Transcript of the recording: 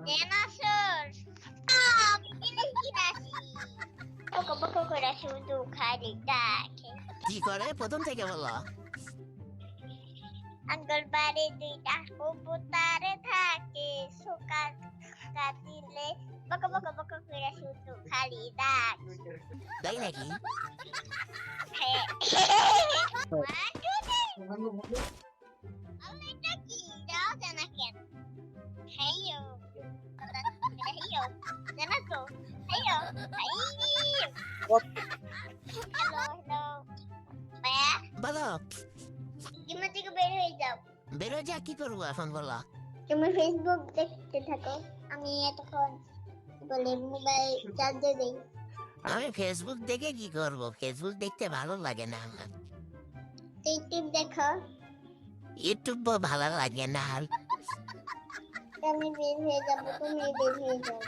Dinosaur কিরাসি বকো বকো করে শুধু খালি ডাকে কি করে প্রথম থেকে বলো। আঙ্গুল বাড়ি দুইটা কবুতর থাকে সুকা কাটিলে বকো বকো বকো করে শুধু খালি ডাক তাই নাকি? এটা কি দাও জানা কেন হেইয়ো হেইয়ো জানা তো হেইয়ো হ্যালো হ্যালো ভাইয়া বলো। জিম্মা থেকে বের হয়ে যাও বেরো যা, কি করবো এখন বলো। তুমি ফেসবুক দেখতে থাকো আমি এতক্ষণ বলে মোবাইল চার্জে দেই আমি ফেসবুক দেখে কি করব? ফেসবুক দেখতে ভালো লাগে না আমার। ইউটিউব দেখো ইউটিউব ভালো লাগে না আর। আমি বের হয়ে যাবো তুমি বের হয়ে যাও